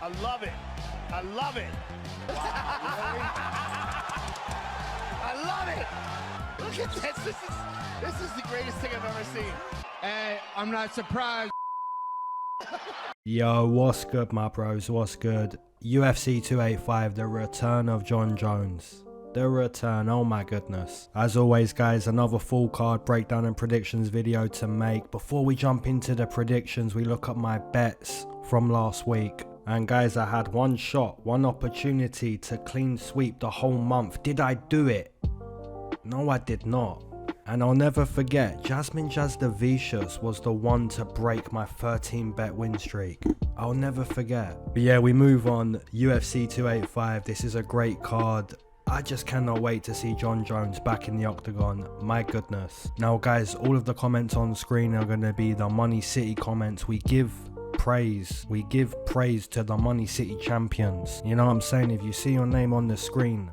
I love it. I love it. I love it. Look at this. This is the greatest thing I've ever seen. Hey, I'm not surprised. Yo, what's good, my bros? What's good? UFC 285, the return of Jon Jones. The return, oh my goodness. As always, guys, another full card breakdown and predictions video to make. Before we jump into the predictions, we look at my bets from last week. And guys, I had one shot, one opportunity to clean sweep the whole month. Did I do it? No, I did not. And I'll never forget, Jasmine Jasdavicius was the one to break my 13 bet win streak. I'll never forget. But yeah, we move on. UFC 285, this is a great card. I just cannot wait to see Jon Jones back in the octagon. My goodness. Now guys, all of the comments on screen are going to be the MoneyCity comments. We give praise to the MoneyCity champions. You know what I'm saying? If you see your name on the screen,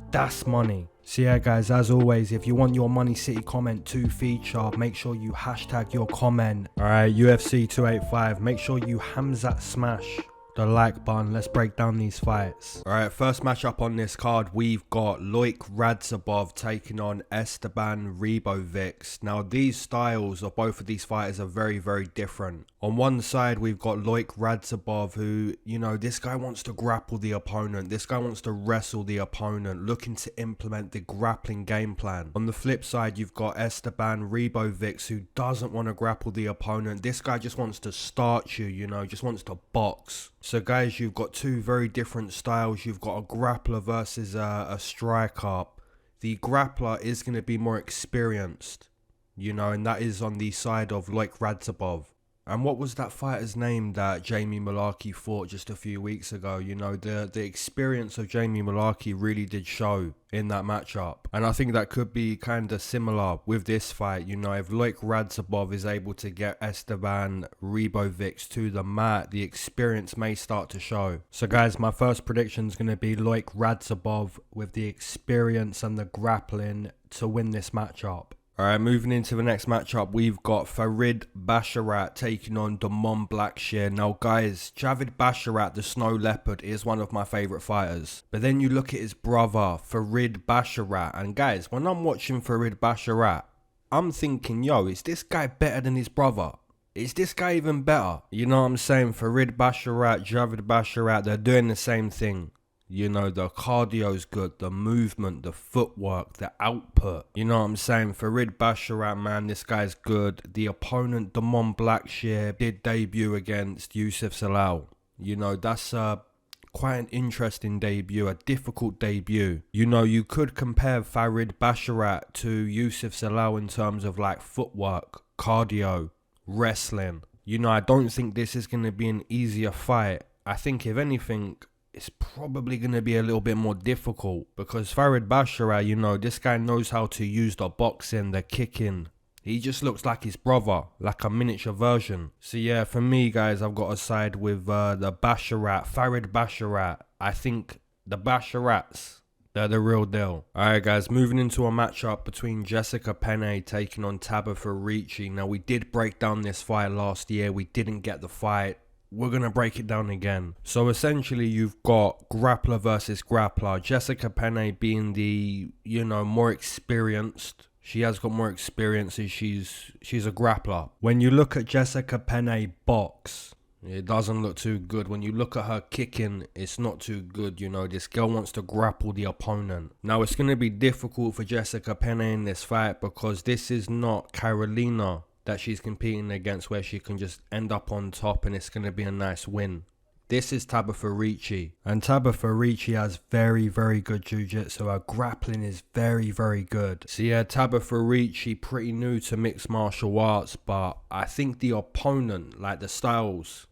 that's money. So yeah guys, as always, if you want your MoneyCity comment to feature, make sure you hashtag your comment. Alright, UFC 285, make sure you Hamzat smash the like button. Let's break down these fights. Alright, first matchup on this card, we've got Loik Radzhabov taking on Esteban Ribovics. Now these styles of both of these fighters are very, very different. On one side, we've got Loik Radzhabov, who, you know, this guy wants to grapple the opponent. This guy wants to wrestle the opponent, looking to implement the grappling game plan. On the flip side, you've got Esteban Ribovics, who doesn't want to grapple the opponent. This guy just wants to start you, you know, just wants to box. So guys, you've got two very different styles. You've got a grappler versus a striker. The grappler is going to be more experienced, you know, and that is on the side of Loik Radzhabov. And what was that fighter's name that Jamie Mullarkey fought just a few weeks ago? You know, the experience of Jamie Mullarkey really did show in that matchup. And I think that could be kind of similar with this fight. You know, if Loik Radzhabov is able to get Esteban Ribovics to the mat, the experience may start to show. So guys, my first prediction is going to be Loik Radzhabov with the experience and the grappling to win this matchup. Alright, moving into the next matchup, we've got Farid Basharat taking on Blackshear. Now guys, Javid Basharat, the Snow Leopard, is one of my favourite fighters. But then you look at his brother, Farid Basharat, and guys, when I'm watching Farid Basharat, I'm thinking, yo, is this guy better than his brother? Is this guy even better? You know what I'm saying? Farid Basharat, Javid Basharat, they're doing the same thing. You know, the cardio's good, the movement, the footwork, the output. You know what I'm saying? Farid Basharat, man, this guy's good. The opponent, Blackshear, did debut against Youssef Zalal. You know, that's quite an interesting debut, a difficult debut. You know, you could compare Farid Basharat to Youssef Zalal in terms of like footwork, cardio, wrestling. You know, I don't think this is going to be an easier fight. I think if anything, it's probably going to be a little bit more difficult because Farid Basharat, you know, this guy knows how to use the boxing, the kicking. He just looks like his brother, like a miniature version. So yeah, for me, guys, I've got to side with the Basharat, Farid Basharat. I think the Basharats, they're the real deal. Alright guys, moving into a matchup between Jessica Penne taking on Tabatha Ricci. Now we did break down this fight last year. We didn't get the fight. We're going to break it down again. So essentially you've got grappler versus grappler. Jessica Penne being the, you know, more experienced. She has got more experience and she's a grappler. When you look at Jessica Penne box, it doesn't look too good. When you look at her kicking, it's not too good. You know, this girl wants to grapple the opponent. Now it's going to be difficult for Jessica Penne in this fight because this is not Carolina that she's competing against where she can just end up on top and it's going to be a nice win. This is Tabatha Ricci, and Tabatha Ricci has very, very good jiu-jitsu. Her grappling is very, very good. So yeah, Tabatha Ricci, pretty new to mixed martial arts, but I think the opponent, like the styles,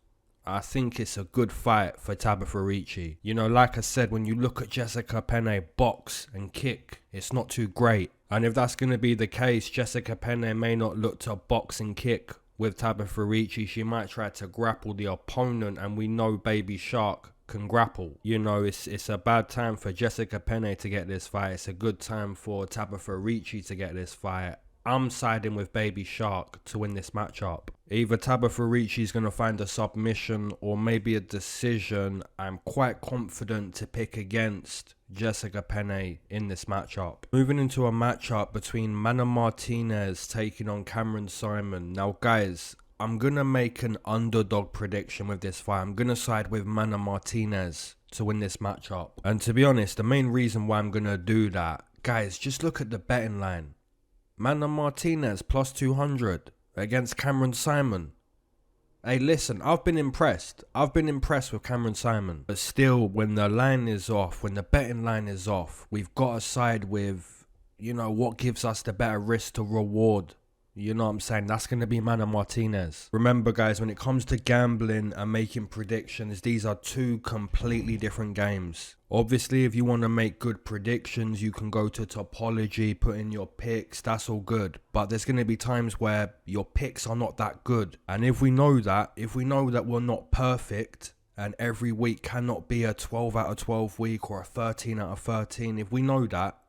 I think it's a good fight for Tabatha Ricci. You know, like I said, when you look at Jessica Penne box and kick, it's not too great. And if that's going to be the case, Jessica Penne may not look to box and kick with Tabatha Ricci. She might try to grapple the opponent, and we know Baby Shark can grapple. You know, it's a bad time for Jessica Penne to get this fight. It's a good time for Tabatha Ricci to get this fight. I'm siding with Baby Shark to win this matchup. Either Tabatha Ricci's going to find a submission or maybe a decision. I'm quite confident to pick against Jessica Penne in this matchup. Moving into a matchup between Martinez taking on Saaimon. Now guys, I'm going to make an underdog prediction with this fight. I'm going to side with Martinez to win this matchup. And to be honest, the main reason why I'm going to do that, guys, just look at the betting line. Martinez plus 200 against Saaimon. Hey, listen, I've been impressed. I've been impressed with Saaimon. But still, when the line is off, when the betting line is off, we've got to side with, you know, what gives us the better risk to reward. You know what I'm saying? That's going to be Martinez. Remember, guys, when it comes to gambling and making predictions, these are two completely different games. Obviously, if you want to make good predictions, you can go to Topology, put in your picks. That's all good. But there's going to be times where your picks are not that good. And if we know that we're not perfect, and every week cannot be a 12 out of 12 week or a 13 out of 13, if we know that,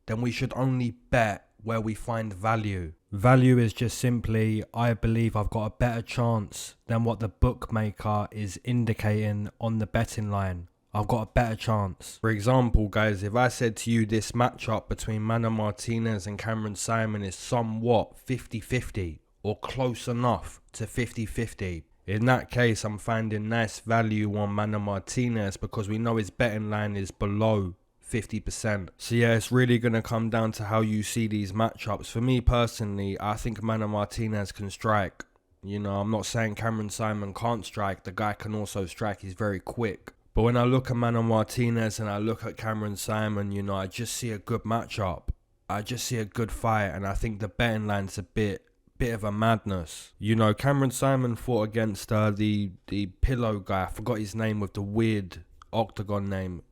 then we should only bet where we find value. Value is just simply, I believe I've got a better chance than what the bookmaker is indicating on the betting line. I've got a better chance. For example, guys, if I said to you this matchup between Martinez and Saaimon is somewhat 50-50 or close enough to 50-50, in that case, I'm finding nice value on Martinez because we know his betting line is below 50%. So yeah, it's really going to come down to how you see these matchups. For me personally, I think Martinez can strike. You know, I'm not saying Saaimon can't strike. The guy can also strike. He's very quick. But when I look at Martinez and I look at Saaimon, you know, I just see a good matchup. I just see a good fight, and I think the betting line's a bit of a madness. You know, Saaimon fought against the pillow guy. I forgot his name with the weird octagon name.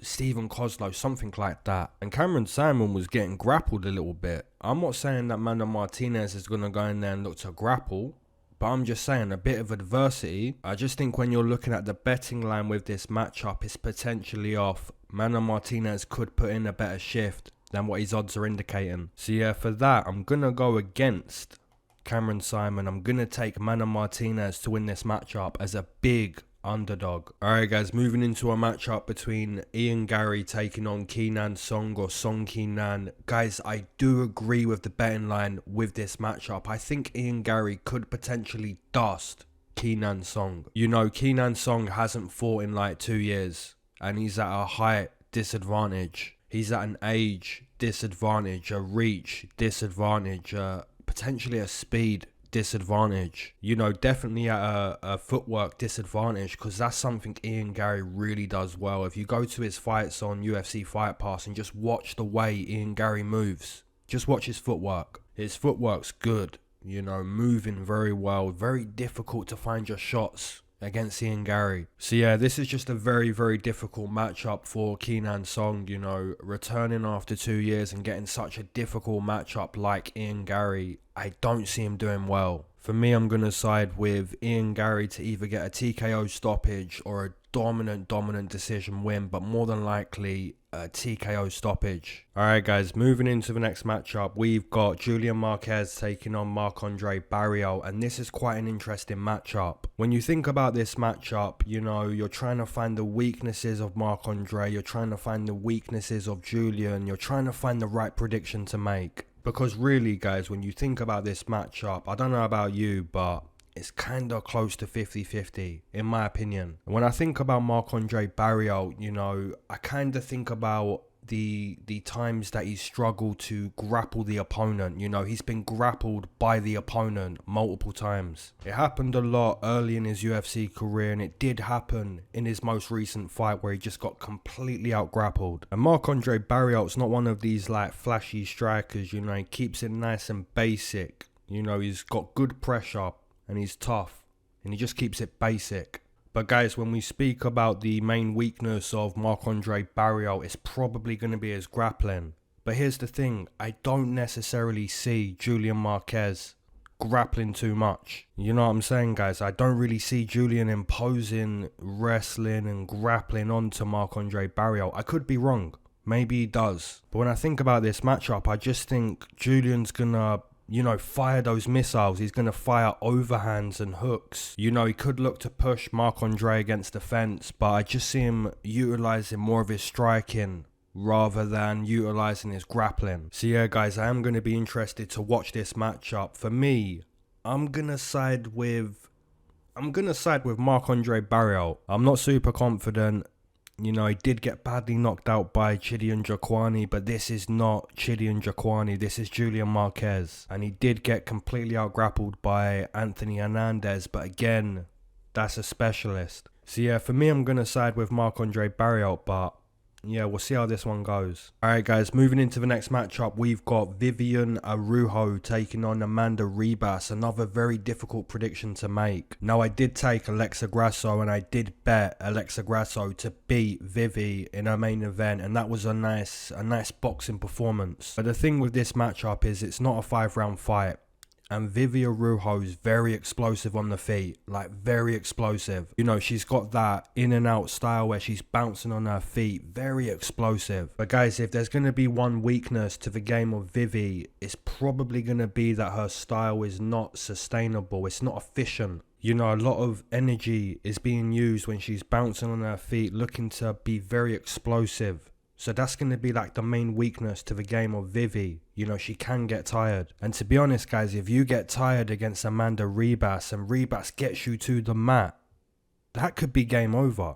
Stephen Kozlow, something like that. And Saaimon was getting grappled a little bit. I'm not saying that Martinez is going to go in there and look to grapple, but I'm just saying a bit of adversity. I just think when you're looking at the betting line with this matchup, it's potentially off. Martinez could put in a better shift than what his odds are indicating. So yeah, for that, I'm going to go against Saaimon. I'm going to take Martinez to win this matchup as a big underdog. Alright guys, moving into a matchup between Garry taking on Kenan Song or Song Kenan. Guys, I do agree with the betting line with this matchup. I think Garry could potentially dust Kenan Song. You know, Kenan Song hasn't fought in like 2 years and he's at a height disadvantage. He's at an age disadvantage, a reach disadvantage, potentially a speed disadvantage. You know, definitely at a footwork disadvantage, because that's something Garry really does well. If you go to his fights on UFC Fight Pass and just watch the way Garry moves, just watch his footwork. His footwork's good, you know, moving very well. Very difficult to find your shots against Garry. So yeah, this is just a very difficult matchup for Kenan Song. You know, returning after 2 years and getting such a difficult matchup like Garry, I don't see him doing well. For me, I'm going to side with Garry to either get a TKO stoppage or a dominant decision win, but more than likely a TKO stoppage. Alright guys, moving into the next matchup, we've got Julian Marquez taking on Marc-Andre Barrios, and this is quite an interesting matchup. When you think about this matchup, you know, you're trying to find the weaknesses of Marc-Andre, you're trying to find the weaknesses of Julian, you're trying to find the right prediction to make. Because really guys, when you think about this matchup, I don't know about you, but it's kind of close to 50-50 in my opinion. When I think about Marc-Andre Barrios, you know, I kind of think about the times that he struggled to grapple the opponent. You know, he's been grappled by the opponent multiple times. It happened a lot early in his UFC career, and it did happen in his most recent fight where he just got completely out grappled. And Marc-Andre Barrios is not one of these like flashy strikers. You know, he keeps it nice and basic. You know, he's got good pressure and he's tough, and he just keeps it basic. But guys, when we speak about the main weakness of Marc-Andre Barrios, it's probably going to be his grappling. But here's the thing, I don't necessarily see Julian Marquez grappling too much. You know what I'm saying, guys? I don't really see Julian imposing wrestling and grappling onto Marc-Andre Barrios. I could be wrong. Maybe he does. But when I think about this matchup, I just think Julian's gonna, you know, fire those missiles. He's going to fire overhands and hooks. You know, he could look to push Marc-Andre against the fence, but I just see him utilising more of his striking rather than utilising his grappling. So yeah, guys, I am going to be interested to watch this matchup. For me, I'm going to side with Marc-Andre Barrios. I'm not super confident. You know, he did get badly knocked out by Chidian Jaquani, but this is not Chidian Jaquani. This is Julian Marquez. And he did get completely out-grappled by Anthony Hernandez, but again, that's a specialist. So yeah, for me, I'm going to side with Marc-Andre Barrios, but yeah, we'll see how this one goes. Alright guys, moving into the next matchup, we've got Vivian Araujo taking on Amanda Ribas. Another very difficult prediction to make. Now, I did take Alexa Grasso and I did bet Alexa Grasso to beat Vivi in her main event, and that was a nice boxing performance. But the thing with this matchup is it's not a 5-round fight. And Vivi Araujo is very explosive on the feet, like very explosive. You know, she's got that in and out style where she's bouncing on her feet, very explosive. But guys, if there's going to be one weakness to the game of Vivi, it's probably going to be that her style is not sustainable, it's not efficient. You know, a lot of energy is being used when she's bouncing on her feet, looking to be very explosive. So that's going to be like the main weakness to the game of Vivi. You know, she can get tired. And to be honest, guys, if you get tired against Amanda Ribas and Ribas gets you to the mat, that could be game over.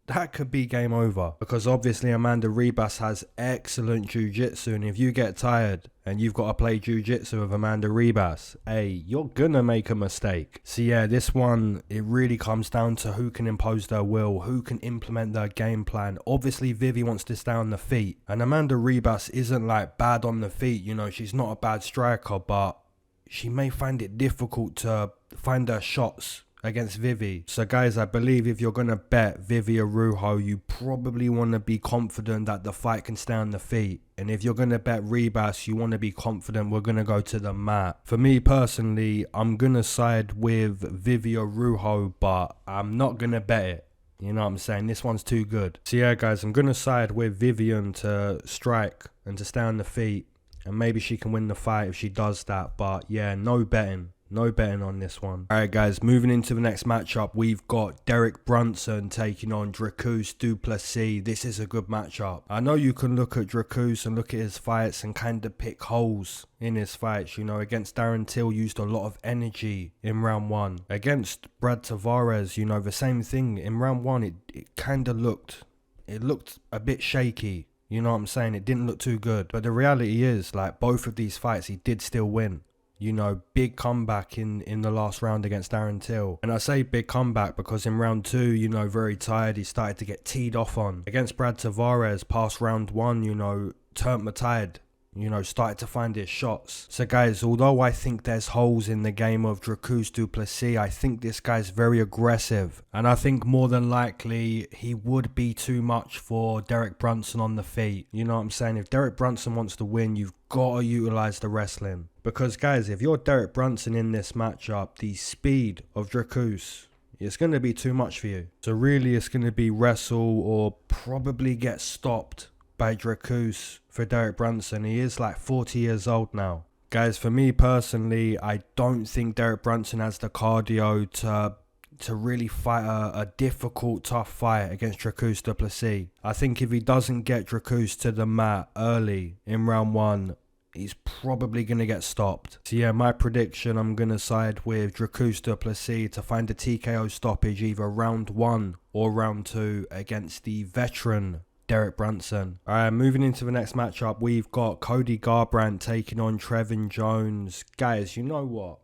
That could be game over. Because obviously Amanda Ribas has excellent jiu-jitsu, and if you get tired and you've got to play jiu-jitsu with Amanda Ribas, hey, you're gonna make a mistake. So yeah, this one, it really comes down to who can impose their will, who can implement their game plan. Obviously Vivi wants to stay on the feet, and Amanda Ribas isn't like bad on the feet. You know, she's not a bad striker, but she may find it difficult to find her shots against Vivi. So guys, I believe if you're going to bet Vivi Araujo, you probably want to be confident that the fight can stay on the feet. And if you're going to bet Ribas, you want to be confident we're going to go to the mat. For me personally, I'm going to side with Vivi Araujo, but I'm not going to bet it. You know what I'm saying? This one's too good. So yeah, guys, I'm going to side with Vivian to strike and to stay on the feet. And maybe she can win the fight if she does that. But yeah, no betting. No betting on this one. Alright guys, moving into the next matchup, we've got Derek Brunson taking on Dricus du Plessis. This is a good matchup. I know you can look at Dricus and look at his fights and kind of pick holes in his fights. You know, against Darren Till used a lot of energy in round 1. Against Brad Tavares, you know, the same thing. In round 1, it kind of looked a bit shaky. You know what I'm saying? It didn't look too good. But the reality is, like, both of these fights, he did still win. You know, big comeback in the last round against Darren Till. And I say big comeback because in round 2, you know, very tired, he started to get teed off on. Against Brad Tavares, past round 1, you know, turned my tide. You know, started to find his shots. So guys, although I think there's holes in the game of Dricus du Plessis, I think this guy's very aggressive. And I think more than likely he would be too much for Derek Brunson on the feet. You know what I'm saying? If Derek Brunson wants to win, you've got to utilize the wrestling. Because guys, if you're Derek Brunson in this matchup, the speed of Dricus, it's going to be too much for you. So really it's going to be wrestle or probably get stopped by Dricus for Derek Brunson. He is like 40 years old now. Guys, for me personally, I don't think Derek Brunson has the cardio to really fight a difficult, tough fight against Dricus du Plessis. I think if he doesn't get Dricus to the mat early in round 1, he's probably going to get stopped. So yeah, my prediction, I'm going to side with Dricus du Plessis to find a TKO stoppage either round 1 or round 2 against the veteran Derek Brunson. Alright, moving into the next matchup, we've got Cody Garbrandt taking on Trevin Jones. Guys, you know what?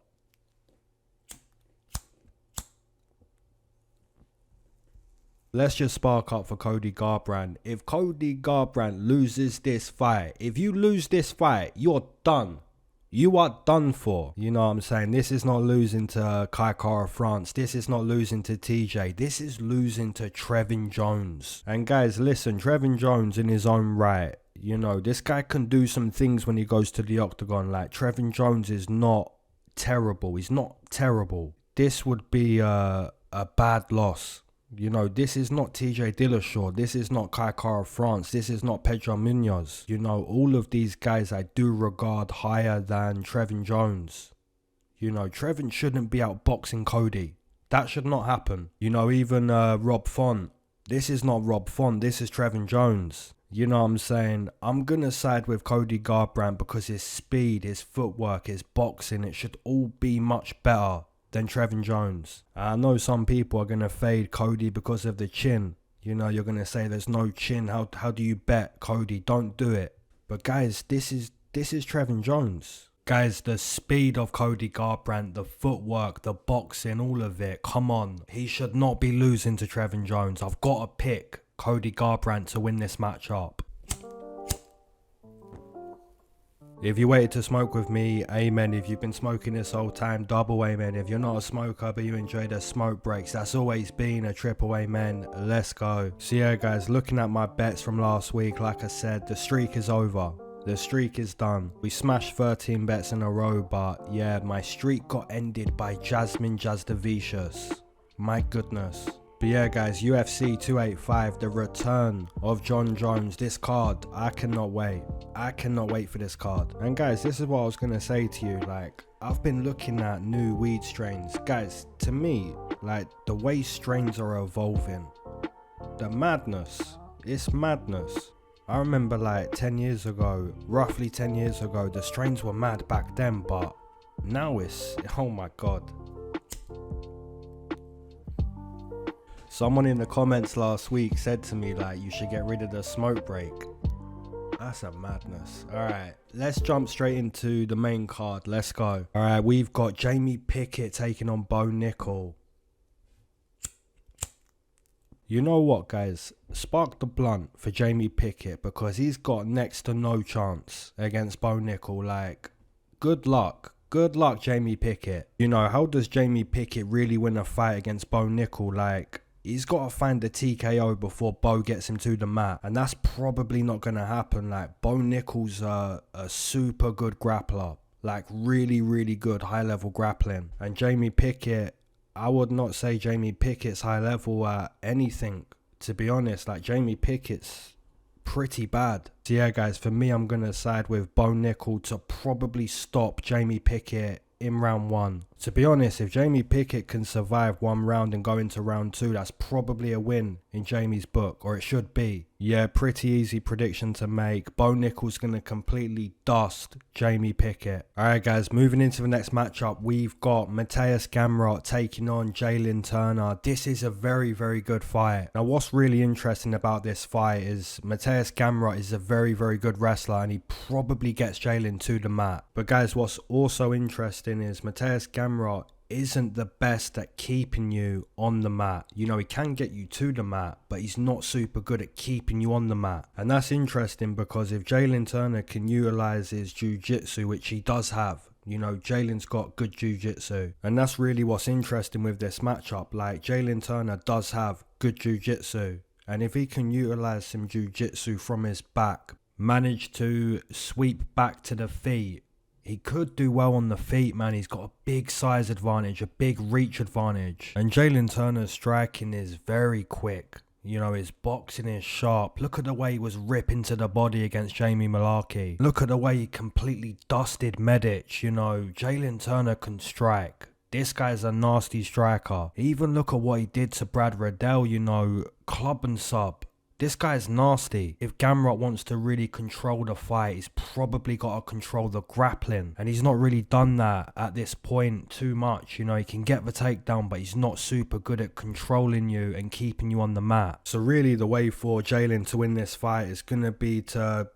Let's just spark up for Cody Garbrandt. If Cody Garbrandt loses this fight, if you lose this fight, you're done. You are done for. You know what I'm saying? This is not losing to Kai Kara France. This is not losing to TJ. This is losing to Trevin Jones. And guys, listen, Trevin Jones in his own right, you know, this guy can do some things when he goes to the octagon. Like, Trevin Jones is not terrible. He's not terrible. This would be a bad loss You know, this is not TJ Dillashaw. This is not Kai Kara France. This is not Pedro Munoz. You know, all of these guys I do regard higher than Trevin Jones. You know, Trevin shouldn't be outboxing Cody. That should not happen. You know, even Rob Font. This is not Rob Font. This is Trevin Jones. You know what I'm saying? I'm going to side with Cody Garbrandt because his speed, his footwork, his boxing, it should all be much better than Trevin Jones. I know some people are going to fade Cody because of the chin. You know, you're going to say there's no chin. How do you bet Cody? Don't do it. But guys, this is Trevin Jones. Guys, the speed of Cody Garbrandt, the footwork, the boxing, all of it. Come on. He should not be losing to Trevin Jones. I've got to pick Cody Garbrandt to win this matchup. If you waited to smoke with me, amen. If you've been smoking this whole time, double amen. If you're not a smoker but you enjoy the smoke breaks, that's always been a triple amen. Let's go. So yeah guys, looking at my bets from last week, like I said, the streak is over. The streak is done. We smashed 13 bets in a row, but yeah, my streak got ended by Jasmine Jasdavicius. My goodness. But yeah guys, UFC 285, the return of Jon Jones. This card, I cannot wait. I cannot wait for this card. And guys, this is what I was going to say to you. Like, I've been looking at new weed strains. Guys, to me, like, the way strains are evolving, the madness, it's madness. I remember like 10 years ago, roughly 10 years ago, the strains were mad back then, but now it's, oh my god. Someone in the comments last week said to me like, you should get rid of the smoke break. That's a madness. Alright, let's jump straight into the main card. Let's go. Alright, we've got Jamie Pickett taking on Bo Nickal. You know what guys, spark the blunt for Jamie Pickett because he's got next to no chance against Bo Nickal. Like, good luck. Good luck Jamie Pickett. You know, how does Jamie Pickett really win a fight against Bo Nickal? Like, he's got to find the TKO before Bo gets him to the mat. And that's probably not going to happen. Like, Bo Nickal's a super good grappler. Like, really, really good high-level grappling. And Jamie Pickett, I would not say Jamie Pickett's high level at anything, to be honest. Like, Jamie Pickett's pretty bad. So yeah guys, for me, I'm going to side with Bo Nickal to probably stop Jamie Pickett in round 1. To be honest, if Jamie Pickett can survive 1 round and go into round 2, that's probably a win in Jamie's book, or it should be. Yeah, pretty easy prediction to make. Bo Nickal's going to completely dust Jamie Pickett. Alright guys, moving into the next matchup, we've got Mateusz Gamrot taking on Jalin Turner. This is a very, very good fight. Now what's really interesting about this fight is Mateusz Gamrot is a very, very good wrestler and he probably gets Jalin to the mat. But guys, what's also interesting is Mateusz Gamrot isn't the best at keeping you on the mat. You know, he can get you to the mat, but he's not super good at keeping you on the mat. And that's interesting because if Jalin Turner can utilize his jiu-jitsu, which he does have, you know, Jalen's got good jiu-jitsu. And that's really what's interesting with this matchup. Like, Jalin Turner does have good jiu-jitsu. And if he can utilize some jiu-jitsu from his back, manage to sweep back to the feet, he could do well on the feet, man. He's got a big size advantage, a big reach advantage. And Jalin Turner's striking is very quick. You know, his boxing is sharp. Look at the way he was ripping to the body against Jamie Malarkey. Look at the way he completely dusted Medic. You know, Jalin Turner can strike. This guy's a nasty striker. Even look at what he did to Brad Riddell, you know, club and sub. This guy's nasty. If Gamrot wants to really control the fight, he's probably got to control the grappling. And he's not really done that at this point too much. You know, he can get the takedown, but he's not super good at controlling you and keeping you on the mat. So really the way for Jalin to win this fight is going to be to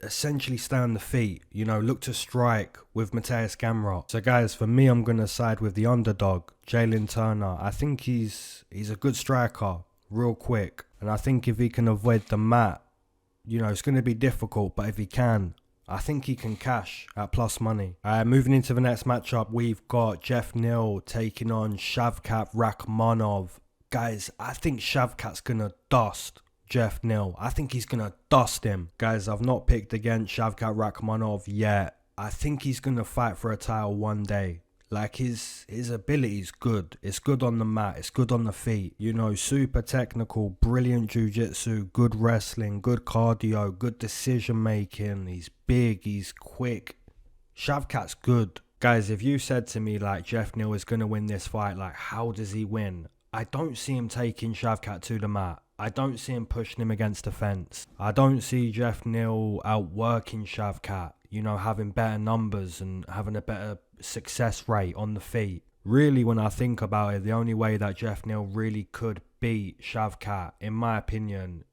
essentially stay on the feet. You know, look to strike with Mateusz Gamrot. So guys, for me, I'm going to side with the underdog, Jalin Turner. I think he's a good striker, real quick. And I think if he can avoid the mat, you know, it's going to be difficult. But if he can, I think he can cash at plus money. Moving into the next matchup, we've got Geoff Neal taking on Shavkat Rakhmonov. Guys, I think Shavkat's going to dust Geoff Neal. I think he's going to dust him. Guys, I've not picked against Shavkat Rakhmonov yet. I think he's going to fight for a title one day. Like his ability is good. It's good on the mat. It's good on the feet. You know, super technical, brilliant jiu-jitsu, good wrestling, good cardio, good decision making. He's big. He's quick. Shavkat's good. Guys, if you said to me like Jeff Neal is going to win this fight, like how does he win? I don't see him taking Shavkat to the mat. I don't see him pushing him against the fence. I don't see Jeff Neal outworking Shavkat, you know, having better numbers and having a better success rate on the feet. Really, when I think about it, the only way that Jeff Neal really could beat Shavkat, in my opinion,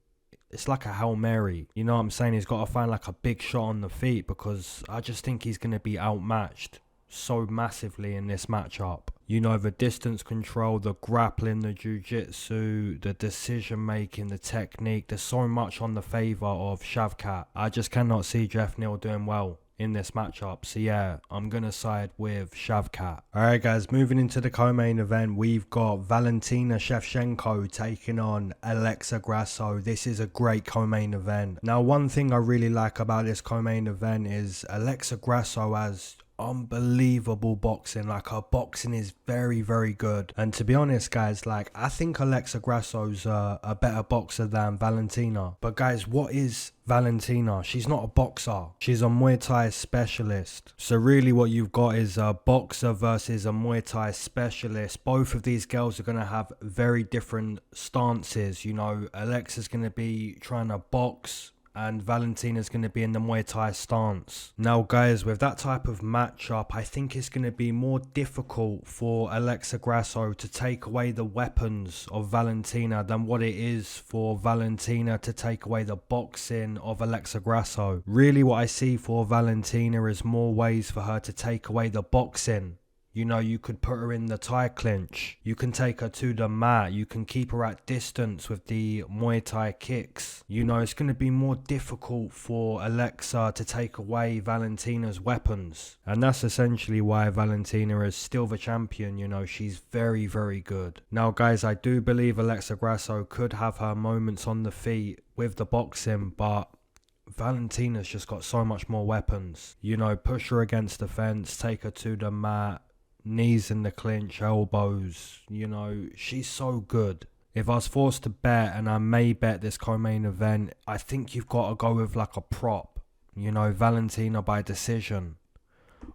it's like a Hail Mary. You know what I'm saying? He's got to find like a big shot on the feet, because I just think he's going to be outmatched so massively in this matchup. You know, the distance control, the grappling, the jiu-jitsu, the decision making, the technique. There's so much on the favour of Shavkat. I just cannot see Jeff Neal doing well in this matchup. So yeah, I'm going to side with Shavkat. Alright guys, moving into the co-main event, we've got Valentina Shevchenko taking on Alexa Grasso. This is a great co-main event. Now, one thing I really like about this co-main event is Alexa Grasso has unbelievable boxing. Like, her boxing is very, very good. And to be honest guys, like, I think Alexa Grasso's a better boxer than Valentina. But guys, what is Valentina? She's not a boxer. She's a Muay Thai specialist. So really what you've got is a boxer versus a Muay Thai specialist. Both of these girls are going to have very different stances. You know, Alexa's going to be trying to box and Valentina's going to be in the Muay Thai stance. Now guys, with that type of matchup, I think it's going to be more difficult for Alexa Grasso to take away the weapons of Valentina than what it is for Valentina to take away the boxing of Alexa Grasso. Really what I see for Valentina is more ways for her to take away the boxing. You know, you could put her in the Thai clinch. You can take her to the mat. You can keep her at distance with the Muay Thai kicks. You know, it's going to be more difficult for Alexa to take away Valentina's weapons. And that's essentially why Valentina is still the champion. You know, she's very, very good. Now, guys, I do believe Alexa Grasso could have her moments on the feet with the boxing, but Valentina's just got so much more weapons. You know, push her against the fence, take her to the mat, knees in the clinch, elbows. You know, she's so good. If I was forced to bet, and I may bet this co-main event, I think you've got to go with like a prop. You know, Valentina by decision,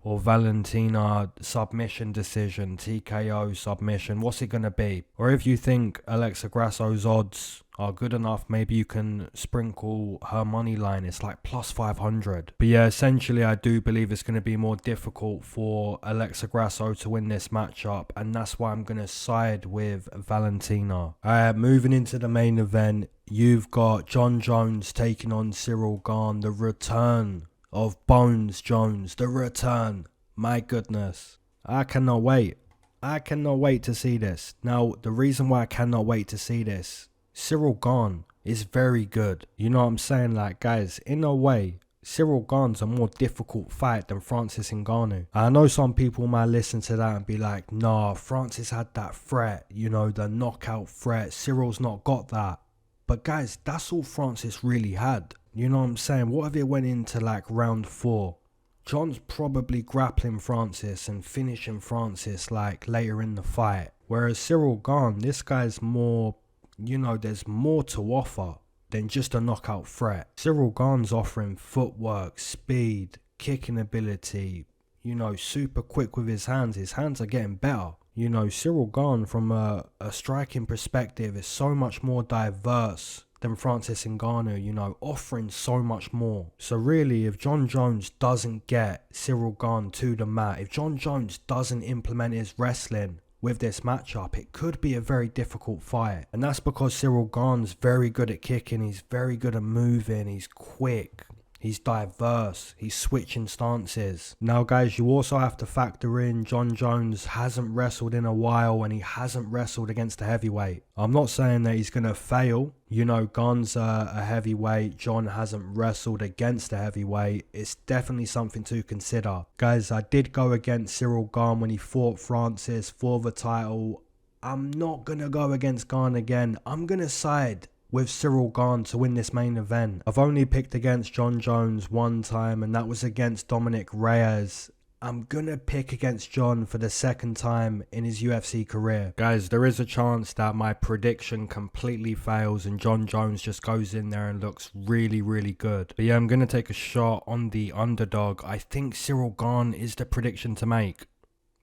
or Valentina submission decision, TKO submission. What's it going to be? Or if you think Alexa Grasso's odds are good enough, maybe you can sprinkle her money line. It's like plus 500. But yeah, essentially I do believe it's going to be more difficult for Alexa Grasso to win this matchup, and that's why I'm going to side with Valentina. Moving into the main event, you've got Jon Jones taking on Ciryl Gane. The return of Bones Jones. The return. My goodness. I cannot wait. I cannot wait to see this. Now, the reason why I cannot wait to see this, Ciryl Gane is very good. You know what I'm saying? Like, guys, in a way, Ciryl Gane's a more difficult fight than Francis Ngannou. I know some people might listen to that and be like, nah, Francis had that threat, you know, the knockout threat. Cyryl's not got that. But guys, that's all Francis really had. You know what I'm saying? What if it went into like round 4? John's probably grappling Francis and finishing Francis like later in the fight. Whereas Ciryl Gane, this guy's more, you know, there's more to offer than just a knockout threat. Ciryl Gane's offering footwork, speed, kicking ability, you know, super quick with his hands. His hands are getting better. You know, Ciryl Gane from a striking perspective is so much more diverse than Francis Ngannou, you know, offering so much more. So really, if Jon Jones doesn't get Ciryl Gane to the mat, if Jon Jones doesn't implement his wrestling with this matchup, it could be a very difficult fight. And that's because Ciryl Gane's very good at kicking, he's very good at moving, he's quick, he's diverse, he's switching stances. Now guys, you also have to factor in Jon Jones hasn't wrestled in a while, and he hasn't wrestled against a heavyweight. I'm not saying that he's going to fail. You know, Gane's a heavyweight, Jon hasn't wrestled against a heavyweight. It's definitely something to consider. Guys, I did go against Ciryl Gane when he fought Francis for the title. I'm not going to go against Gane again. I'm going to side with Ciryl Gane to win this main event. I've only picked against Jon Jones one time, and that was against Dominic Reyes. I'm gonna pick against John for the second time in his UFC career. Guys, there is a chance that my prediction completely fails and Jon Jones just goes in there and looks really, really good. But yeah, I'm gonna take a shot on the underdog. I think Ciryl Gane is the prediction to make.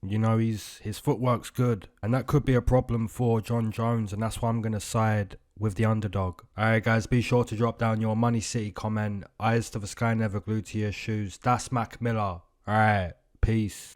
You know, his footwork's good, and that could be a problem for Jon Jones, and that's why I'm gonna side with the underdog. Alright guys, be sure to drop down your MoneyCity comment. Eyes to the sky, never glued to your shoes. That's Mac Miller. Alright, peace.